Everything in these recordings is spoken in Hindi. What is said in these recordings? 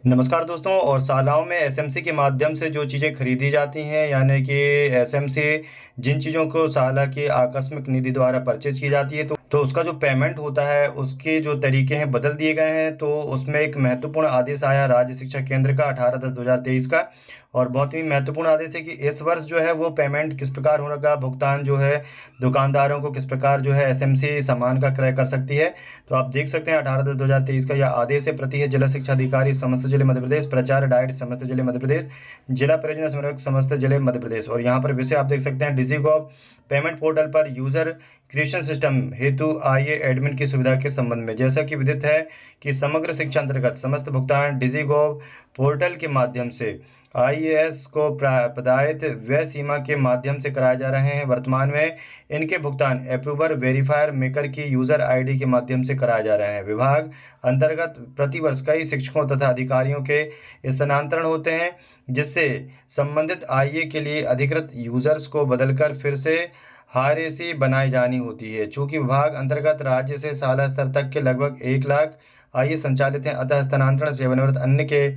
नमस्कार दोस्तों। और शालाओं में एसएमसी के माध्यम से जो चीज़ें खरीदी जाती हैं, यानी कि एसएमसी जिन चीज़ों को साला की आकस्मिक निधि द्वारा परचेज की जाती है, तो उसका जो पेमेंट होता है उसके जो तरीके हैं बदल दिए गए हैं। तो उसमें एक महत्वपूर्ण आदेश आया राज्य शिक्षा केंद्र का 18/10/2023 का। और बहुत ही महत्वपूर्ण आदेश है कि इस वर्ष जो है वो पेमेंट किस प्रकार होगा, भुगतान जो है दुकानदारों को किस प्रकार जो है एसएमसी सामान का क्रय कर सकती है। तो आप देख सकते हैं 18/10/2023 का यह आदेश है। प्रति है जिला शिक्षा अधिकारी समस्त जिले मध्य प्रदेश, प्राचार्य डाइट समस्त जिले मध्य प्रदेश, जिला परियोजना समन्वयक समस्त जिले मध्य प्रदेश। और यहाँ पर विषय आप देख सकते हैं डिजिगॉव पेमेंट पोर्टल पर यूजर क्रिएशन सिस्टम हेतु आईए एडमिन की सुविधा के संबंध में। जैसा कि विदित है कि समग्र शिक्षा अंतर्गत समस्त भुगतान डिजिगॉव पोर्टल के माध्यम से आईएएस को प्रदायित व्यय सीमा के माध्यम से कराए जा रहे हैं। वर्तमान में इनके भुगतान अप्रूवर वेरीफायर मेकर की यूजर आईडी के माध्यम से कराए जा रहे हैं। विभाग अंतर्गत प्रतिवर्ष कई शिक्षकों तथा अधिकारियों के स्थानांतरण होते हैं, जिससे संबंधित आईए के लिए अधिकृत यूजर्स को बदलकर फिर से हायरेसी बनाई जानी होती है। चूंकि विभाग अंतर्गत राज्य से शाला स्तर तक के लगभग 1 लाख आईए संचालित हैं, अतः स्थानांतरण सेवानिवृत्त अन्य के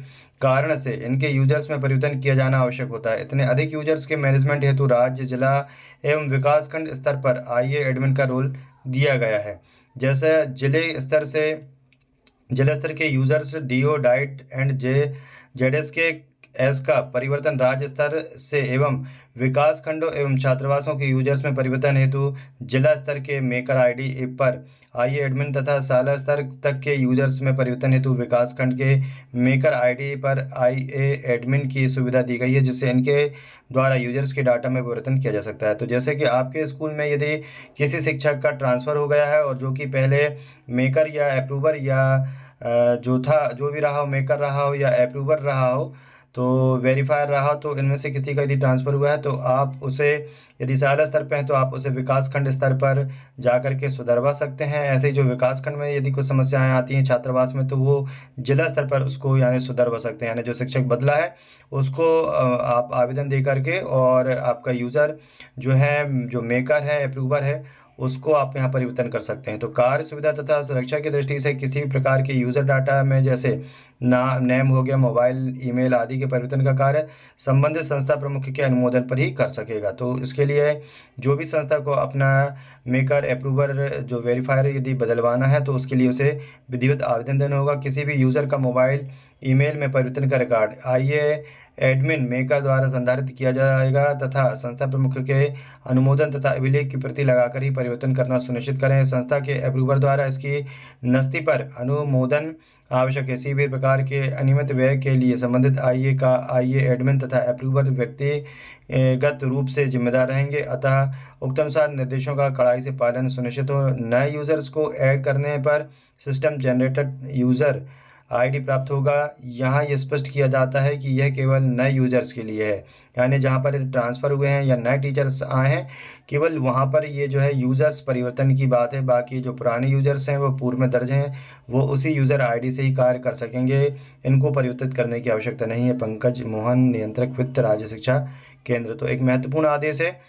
कारण से इनके यूजर्स में परिवर्तन किया जाना आवश्यक होता है। इतने अधिक यूजर्स के मैनेजमेंट हेतु राज्य, जिला एवं विकासखंड स्तर पर आईए एडमिन का रोल दिया गया है। जैसे जिला स्तर के users DO DIET and ZS के एस का परिवर्तन राज्य स्तर से एवं विकास खंडों एवं छात्रावासों के यूजर्स में परिवर्तन हेतु जिला स्तर के मेकर आईडी पर आईए एडमिन तथा शाला स्तर तक के यूजर्स में परिवर्तन हेतु विकास खंड के मेकर आईडी पर आईए एडमिन की सुविधा दी गई है, जिससे इनके द्वारा यूजर्स के डाटा में परिवर्तन किया जा सकता है। तो जैसे कि आपके स्कूल में यदि किसी शिक्षक का ट्रांसफ़र हो गया है और जो कि पहले मेकर या अप्रूवर या जो भी रहा हो, मेकर रहा हो या अप्रूवर रहा हो, तो वेरीफायर रहा हो, तो इनमें से किसी का यदि ट्रांसफ़र हुआ है तो आप उसे, यदि शाला स्तर पे है तो आप उसे विकास खंड स्तर पर जा कर के सुधरवा सकते हैं। ऐसे ही जो विकास खंड में यदि कुछ समस्याएं आती हैं छात्रावास में, तो वो जिला स्तर पर उसको यानी सुधरवा सकते हैं। यानी जो शिक्षक बदला है उसको आप आवेदन दे करके, और आपका यूज़र जो है, जो मेकर है, अप्रूवर है, उसको आप यहाँ परिवर्तन कर सकते हैं। तो कार्य सुविधा तथा सुरक्षा की दृष्टि से किसी भी प्रकार के यूज़र डाटा में जैसे नेम हो गया, मोबाइल, ईमेल आदि के परिवर्तन का कार्य संबंधित संस्था प्रमुख के अनुमोदन पर ही कर सकेगा। तो इसके लिए जो भी संस्था को अपना मेकर, अप्रूवर, जो वेरीफायर यदि बदलवाना है तो उसके लिए उसे विधिवत आवेदन देना होगा। किसी भी यूज़र का मोबाइल, ईमेल में परिवर्तन का रिकॉर्ड आईए एडमिन मेकर द्वारा संधारित किया जाएगा तथा संस्था प्रमुख के अनुमोदन तथा अभिलेख की प्रति लगाकर ही परिवर्तन करना सुनिश्चित करें। संस्था के अप्रूवर द्वारा इसकी नस्ती पर अनुमोदन आवश्यक है। किसी भी प्रकार के अनियमित व्यय के लिए संबंधित आईए का आईए एडमिन तथा अप्रूवर व्यक्तिगत रूप से जिम्मेदार रहेंगे। अतः उक्त अनुसार निर्देशों का कड़ाई से पालन सुनिश्चित हो। नए यूजर्स को ऐड करने पर सिस्टम जनरेटेड यूज़र आईडी प्राप्त होगा। यहाँ ये स्पष्ट किया जाता है कि यह केवल नए यूजर्स के लिए है, यानी जहाँ पर ट्रांसफ़र हुए हैं या नए टीचर्स आए हैं, केवल वहाँ पर ये जो है यूजर्स परिवर्तन की बात है। बाकी जो पुराने यूजर्स हैं वो पूर्व में दर्ज हैं, वो उसी यूज़र आईडी से ही कार्य कर सकेंगे। इनको परिवर्तित करने की आवश्यकता नहीं है। पंकज मोहन, नियंत्रक वित्त, राज्य शिक्षा केंद्र। तो एक महत्वपूर्ण आदेश है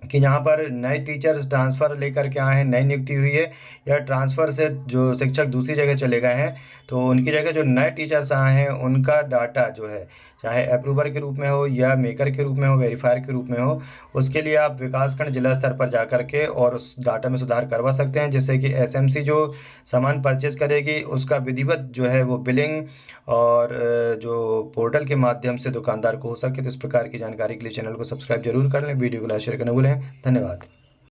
कि यहाँ पर नए टीचर्स ट्रांसफ़र लेकर के आए हैं, नई नियुक्ति हुई है, या ट्रांसफ़र से जो शिक्षक दूसरी जगह चले गए हैं, तो उनकी जगह जो नए टीचर्स आए हैं उनका डाटा जो है, चाहे अप्रूवर के रूप में हो या मेकर के रूप में हो, वेरीफायर के रूप में हो, उसके लिए आप विकासखंड जिला स्तर पर जा कर के और उस डाटा में सुधार करवा सकते हैं, जिससे कि एसएमसी जो सामान परचेज़ करेगी उसका विधिवत जो है वो बिलिंग और जो पोर्टल के माध्यम से दुकानदार को हो सके। तो इस प्रकार की जानकारी के लिए चैनल को सब्सक्राइब जरूर कर लें, वीडियो को लाइक शेयर करना भूलें। धन्यवाद।